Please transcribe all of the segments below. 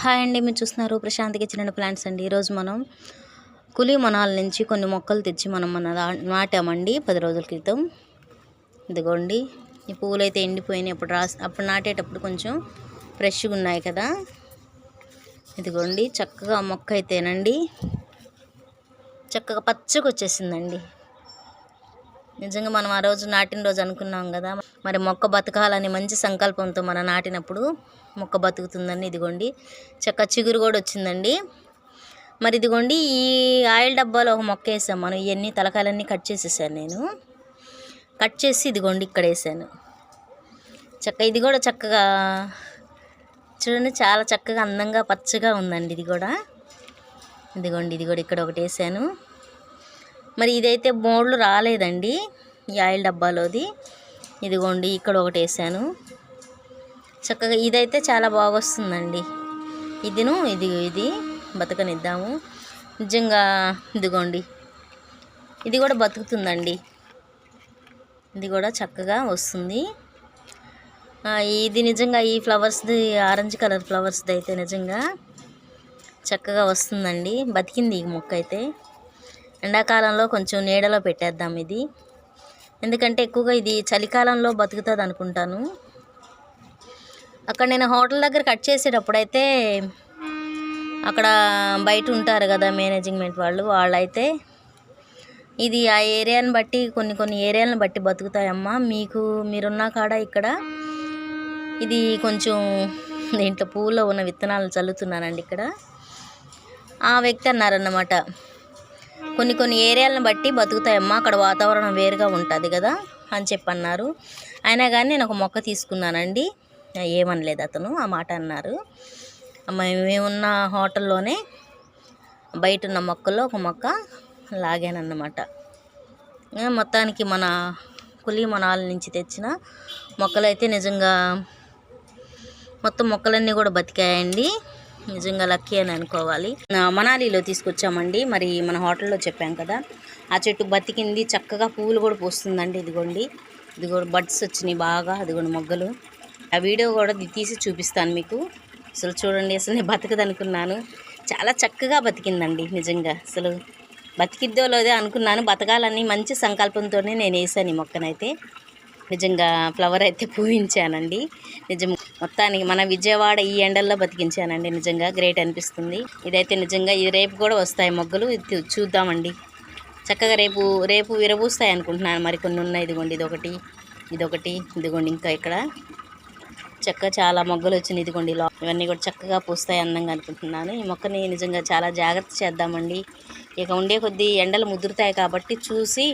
Hi అండి, మీరు చూస్తున్నారు ప్రశాంత్ కిచెన్ అండ్ ప్లాంట్స్ అండి. ఈరోజు మనం కులి మొనాల నుంచి కొన్ని మొక్కలు తెచ్చి మనం నాటామండి 10 రోజుల క్రితం. ఇదిగోండి, ఈ పువ్వులు అయితే ఎండిపోయినాయి. అప్పుడు నాటేటప్పుడు కొంచెం ఫ్రెష్గా ఉన్నాయి కదా. ఇదిగోండి, చక్కగా మొక్క అయితేనండి చక్కగా పచ్చగా వచ్చేసిందండి. నిజంగా మనం ఆ రోజు నాటిన రోజు అనుకున్నాం కదా, మరి మొక్క బతకాలని మంచి సంకల్పంతో మనం నాటినప్పుడు మొక్క బతుకుతుందండి. ఇదిగోండి, చక్క చిగురు కూడా వచ్చిందండి. మరి ఇదిగోండి, ఈ ఆయిల్ డబ్బాలో ఒక మొక్క వేసాం మనం. ఇవన్నీ తలకాయలన్నీ కట్ చేసేసాను నేను. కట్ చేసి ఇదిగోండి ఇక్కడ వేసాను. ఇది కూడా చక్కగా చూడండి, చాలా చక్కగా అందంగా పచ్చగా ఉందండి. ఇది కూడా ఇది కూడా ఇక్కడ ఒకటి వేసాను. మరి ఇదైతే మోడ్లు రాలేదండి ఈ ఆయిల్ డబ్బాలోది. ఇదిగోండి ఇక్కడ ఒకటి వేసాను. చక్కగా ఇదైతే చాలా బాగా వస్తుందండి. ఇది బతకనిద్దాము. నిజంగా ఇదిగోండి, ఇది కూడా బతుకుతుందండి. ఇది కూడా చక్కగా వస్తుంది. ఇది నిజంగా ఈ ఫ్లవర్స్ది, ఆరెంజ్ కలర్ ఫ్లవర్స్ది అయితే నిజంగా చక్కగా వస్తుందండి. బతికింది ఈ మొక్క అయితే. ఎండాకాలంలో కొంచెం నీడలో పెట్టేద్దాం ఇది, ఎందుకంటే ఎక్కువగా ఇది చలికాలంలో బతుకుతుంది అనుకుంటాను. అక్కడ నేను హోటల్ దగ్గర కట్ చేసేటప్పుడైతే అక్కడ బయట ఉంటారు కదా మేనేజ్మెంట్ వాళ్ళైతే ఇది ఆ ఏరియాని బట్టి కొన్ని ఏరియాలను బట్టి బతుకుతాయమ్మా, మీరున్న కాడ ఇక్కడ ఇది కొంచెం దీంట్లో పువ్వులో ఉన్న విత్తనాలు చల్లుతున్నానండి. ఇక్కడ ఆ వ్యక్తి అన్నారన్నమాట, కొన్ని ఏరియాలను బట్టి బతుకుతాయమ్మా, అక్కడ వాతావరణం వేరుగా ఉంటుంది కదా అని చెప్పన్నారు. అయినా కానీ నేను ఒక మొక్క తీసుకున్నానండి. ఏమనలేదు అతను, ఆ మాట అన్నారు. మేమున్న హోటల్లోనే బయట ఉన్న మొక్కల్లో ఒక మొక్క లాగానన్నమాట. మొత్తానికి మన కులి మొనాల నుంచి తెచ్చిన మొక్కలు అయితే నిజంగా మొత్తం మొక్కలన్నీ కూడా బతికాయండి. నిజంగా లక్కీ అని అనుకోవాలి. మనాలిలో తీసుకొచ్చామండి. మరి మన హోటల్లో చెప్పాం కదా, ఆ చెట్టు బతికింది, చక్కగా పువ్వులు కూడా పూస్తుందండి. ఇది కూడా బడ్స్ వచ్చినాయి బాగా. అదిగోండి మొగ్గలు. ఆ వీడియో కూడా తీసి చూపిస్తాను మీకు. అసలు చూడండి, అసలు నేను బతకదు అనుకున్నాను, చాలా చక్కగా బతికిందండి. నిజంగా అసలు బతికిద్దో లేదో అనుకున్నాను. బతకాలని మంచి సంకల్పంతోనే నేను వేసాను ఈ మొక్కనైతే. నిజంగా ఫ్లవర్ అయితే పూయించానండి. మొత్తానికి మన విజయవాడ ఈ ఎండల్లో బతికించానండి. నిజంగా గ్రేట్ అనిపిస్తుంది. ఇదైతే నిజంగా ఇది రేపు కూడా వస్తాయి మొగ్గలు, ఇది చూద్దామండి. చక్కగా రేపు విరబూస్తాయి అనుకుంటున్నాను. మరి కొన్ని ఉన్నాయి. ఇదిగోండి ఇదిగోండి ఇంకా ఇక్కడ చక్కగా చాలా మొగ్గలు వచ్చినాయి. ఇదిగోండి ఇవన్నీ కూడా చక్కగా పూస్తాయి అందంగా అనుకుంటున్నాను. ఈ మొక్కని నిజంగా చాలా జాగ్రత్త చేద్దామండి. ఇక ఉండే కొద్దీ ఎండలు ముదురుతాయి కాబట్టి చూసి,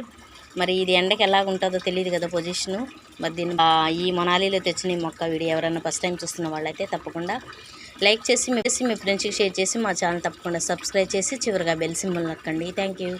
మరి ఇది ఎండకి ఎలాగ ఉంటుందో తెలియదు కదా పొజిషను. మరి దీన్ని ఈ మనాలిలో తెచ్చిన ఈ మొక్క వీడియో ఎవరైనా ఫస్ట్ టైం చూస్తున్న వాళ్ళైతే తప్పకుండా లైక్ చేసి మీ ఫ్రెండ్స్కి షేర్ చేసి మా ఛానల్ తప్పకుండా సబ్స్క్రైబ్ చేసి చివరిగా బెల్ సింబల్ నొక్కండి. Thank you.